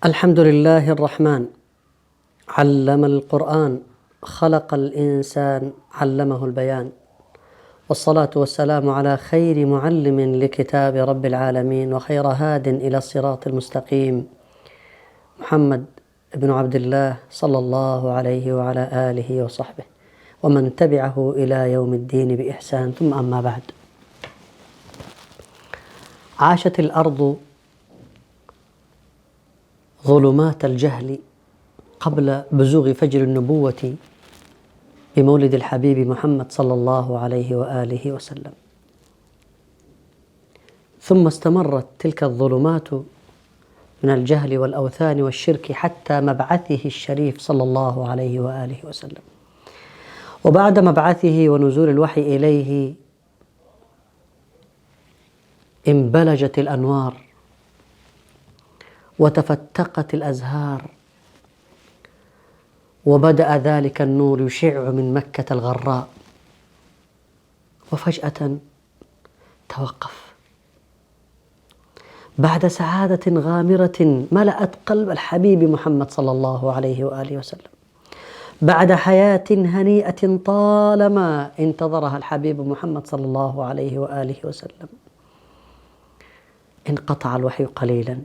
الحمد لله الرحمن علم القرآن خلق الإنسان علمه البيان، والصلاة والسلام على خير معلم لكتاب رب العالمين وخير هاد إلى الصراط المستقيم، محمد بن عبد الله صلى الله عليه وعلى آله وصحبه ومن تبعه إلى يوم الدين بإحسان. ثم أما بعد، عاشت الأرض ظلمات الجهل قبل بزوغ فجر النبوة بمولد الحبيب محمد صلى الله عليه وآله وسلم، ثم استمرت تلك الظلمات من الجهل والأوثان والشرك حتى مبعثه الشريف صلى الله عليه وآله وسلم. وبعد مبعثه ونزول الوحي إليه انبلجت الأنوار وتفتقت الأزهار، وبدأ ذلك النور يشع من مكة الغراء، وفجأة توقف بعد سعادة غامرة ملأت قلب الحبيب محمد صلى الله عليه وآله وسلم، بعد حياة هنيئة طالما انتظرها الحبيب محمد صلى الله عليه وآله وسلم، انقطع الوحي قليلا،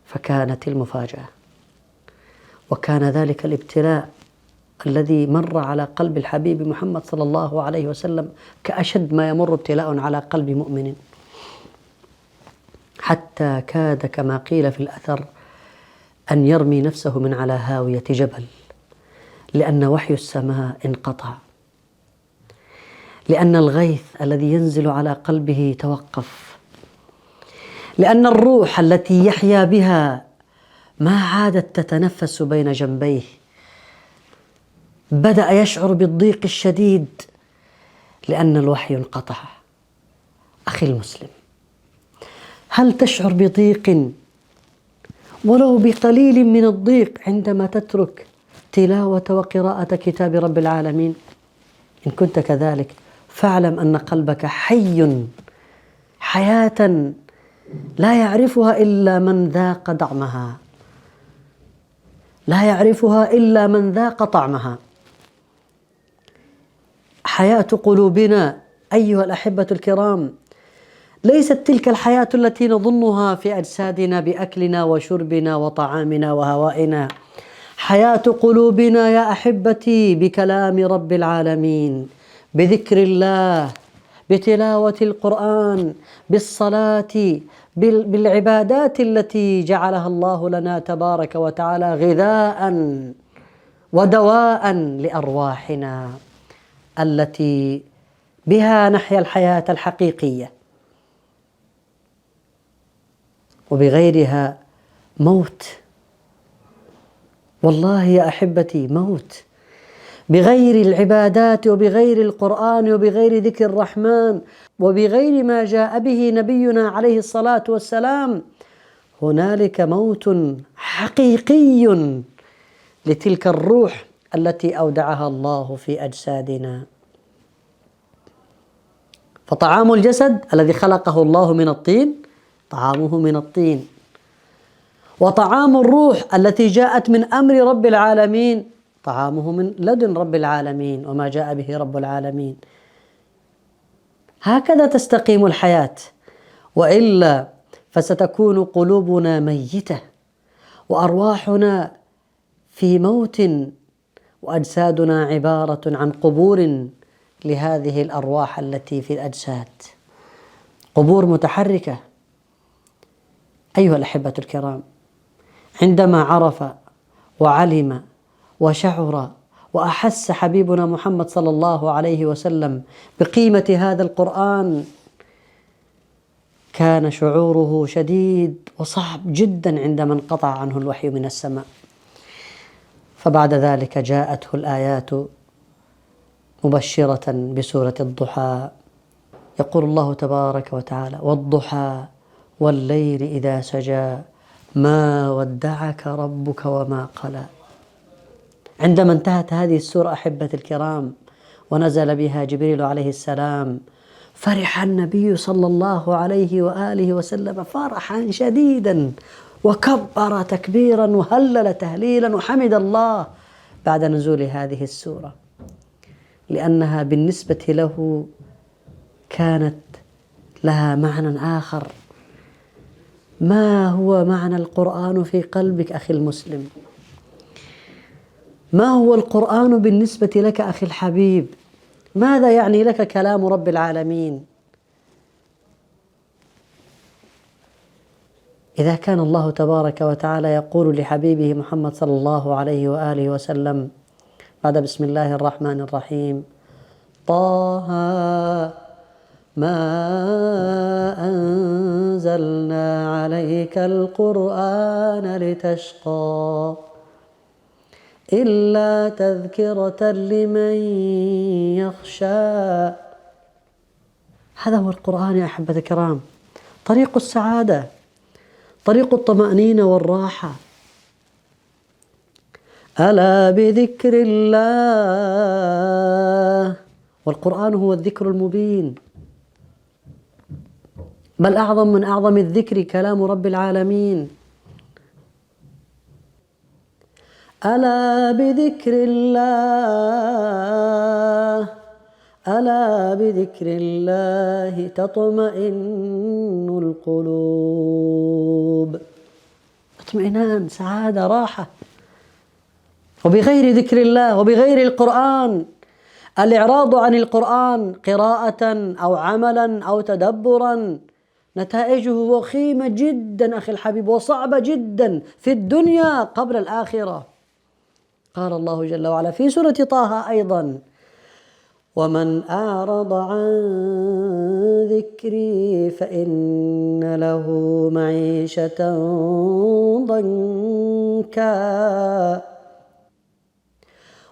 فكانت المفاجأة، وكان ذلك الابتلاء الذي مر على قلب الحبيب محمد صلى الله عليه وسلم كأشد ما يمر ابتلاء على قلب مؤمن، حتى كاد كما قيل في الأثر أن يرمي نفسه من على هاوية جبل، لأن وحي السماء انقطع، لأن الغيث الذي ينزل على قلبه توقف، لأن الروح التي يحيا بها ما عادت تتنفس بين جنبيه، بدأ يشعر بالضيق الشديد لأن الوحي انقطع. أخي المسلم، هل تشعر بضيق ولو بقليل من الضيق عندما تترك تلاوة وقراءة كتاب رب العالمين؟ إن كنت كذلك فاعلم أن قلبك حي حياة لا يعرفها إلا من ذاق طعمها، لا يعرفها إلا من ذاق طعمها. حياة قلوبنا أيها الأحبة الكرام ليست تلك الحياة التي نظنها في أجسادنا بأكلنا وشربنا وطعامنا وهوائنا. حياة قلوبنا يا أحبتي بكلام رب العالمين، بذكر الله، بتلاوة القرآن، بالصلاة، بالعبادات التي جعلها الله لنا تبارك وتعالى غذاء ودواء لأرواحنا التي بها نحيا الحياة الحقيقية، وبغيرها موت. والله يا أحبتي موت. بغير العبادات وبغير القرآن وبغير ذكر الرحمن وبغير ما جاء به نبينا عليه الصلاة والسلام هنالك موت حقيقي لتلك الروح التي أودعها الله في أجسادنا. فطعام الجسد الذي خلقه الله من الطين طعامه من الطين، وطعام الروح التي جاءت من أمر رب العالمين طعامه من لدن رب العالمين وما جاء به رب العالمين. هكذا تستقيم الحياة، وإلا فستكون قلوبنا ميتة وأرواحنا في موت، وأجسادنا عبارة عن قبور لهذه الأرواح التي في الأجساد، قبور متحركة. أيها الأحبة الكرام، عندما عرف وعلم وشعر وأحس حبيبنا محمد صلى الله عليه وسلم بقيمة هذا القرآن كان شعوره شديد وصعب جدا عندما انقطع عنه الوحي من السماء. فبعد ذلك جاءته الآيات مبشرة بسورة الضحى، يقول الله تبارك وتعالى: والضحى والليل إذا سجى ما ودعك ربك وما قلى. عندما انتهت هذه السورة أحبة الكرام ونزل بها جبريل عليه السلام فرح النبي صلى الله عليه وآله وسلم فرحا شديدا وكبر تكبيرا وهلل تهليلا وحمد الله بعد نزول هذه السورة، لأنها بالنسبة له كانت لها معنى آخر. ما هو معنى القرآن في قلبك أخي المسلم؟ ما هو القرآن بالنسبة لك أخي الحبيب؟ ماذا يعني لك كلام رب العالمين؟ إذا كان الله تبارك وتعالى يقول لحبيبه محمد صلى الله عليه وآله وسلم بعد بسم الله الرحمن الرحيم: طه ما أنزلنا عليك القرآن لتشقى إلا تذكرة لمن يخشى. هذا هو القرآن يا أحبة الكرام، طريق السعادة، طريق الطمأنينة والراحة. ألا بذكر الله، والقرآن هو الذكر المبين، بل أعظم من أعظم الذكر كلام رب العالمين. ألا بذكر الله، ألا بذكر الله تطمئن القلوب. اطمئنان، سعادة، راحة. وبغير ذكر الله وبغير القرآن، الإعراض عن القرآن قراءة أو عملا أو تدبرا نتائجه وخيمة جدا أخي الحبيب، وصعبة جدا في الدنيا قبل الآخرة. قال الله جل وعلا في سورة طه أيضا: ومن أعرض عن ذكري فإن له معيشة ضنكا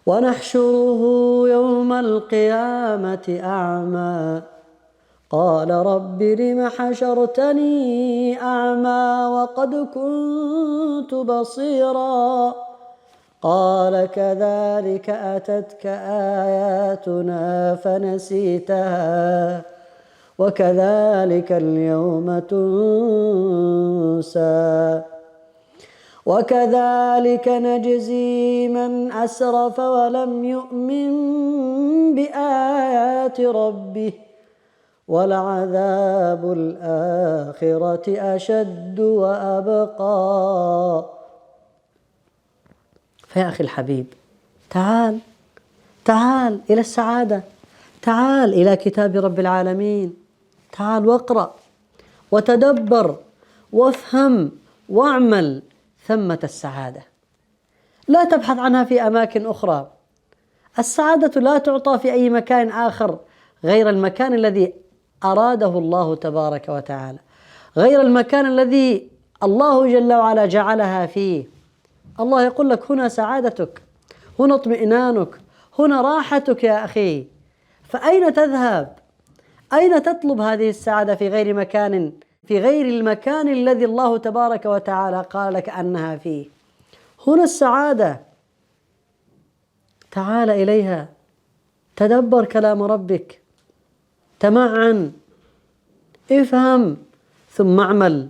ونحشره يوم القيامة أعمى قال رب لم حشرتني أعمى وقد كنت بصيرا قال كذلك أتتك آياتنا فنسيتها وكذلك اليوم تنسى وكذلك نجزي من أسرف ولم يؤمن بآيات ربه ولعذاب الآخرة أشد وأبقى. فيا أخي الحبيب، تعال إلى السعادة، تعال إلى كتاب رب العالمين، تعال واقرأ وتدبر وافهم واعمل، ثمة السعادة. لا تبحث عنها في أماكن أخرى. السعادة لا تعطى في أي مكان آخر غير المكان الذي أراده الله تبارك وتعالى، غير المكان الذي الله جل وعلا جعلها فيه. الله يقول لك هنا سعادتك، هنا اطمئنانك، هنا راحتك يا أخي. فأين تذهب؟ أين تطلب هذه السعادة في غير مكان، في غير المكان الذي الله تبارك وتعالى قال لك أنها فيه؟ هنا السعادة، تعال إليها، تدبر كلام ربك، تمعن، افهم ثم اعمل،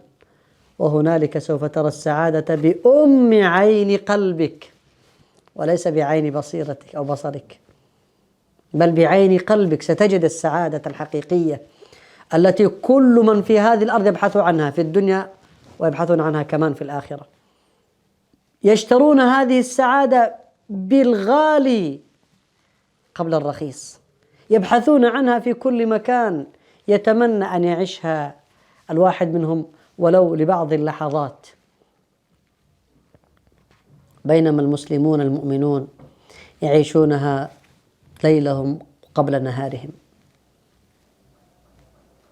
وهنالك سوف ترى السعادة بأم عين قلبك، وليس بعين بصيرتك أو بصرك، بل بعين قلبك ستجد السعادة الحقيقية التي كل من في هذه الأرض يبحث عنها في الدنيا ويبحثون عنها كمان في الآخرة. يشترون هذه السعادة بالغالي قبل الرخيص، يبحثون عنها في كل مكان، يتمنى أن يعيشها الواحد منهم ولو لبعض اللحظات، بينما المسلمون المؤمنون يعيشونها ليلهم قبل نهارهم.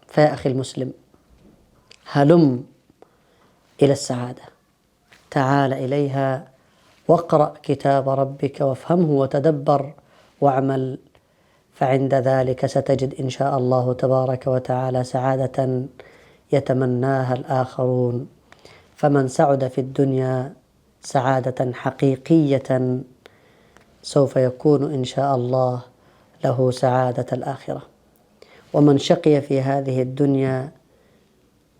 فيا أخي المسلم، هلم إلى السعادة، تعال إليها واقرأ كتاب ربك وافهمه وتدبر واعمل، فعند ذلك ستجد إن شاء الله تبارك وتعالى سعادة يتمناها الآخرون. فمن سعد في الدنيا سعادة حقيقية سوف يكون إن شاء الله له سعادة الآخرة، ومن شقي في هذه الدنيا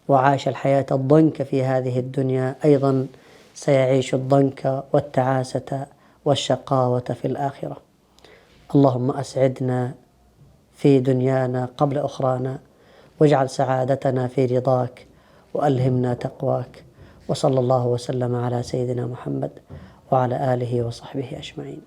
وعاش الحياة الضنك في هذه الدنيا أيضا سيعيش الضنك والتعاسة والشقاوة في الآخرة. اللهم أسعدنا في دنيانا قبل أخرانا، واجعل سعادتنا في رضاك، وألهمنا تقواك. وصلى الله وسلم على سيدنا محمد وعلى آله وصحبه أجمعين.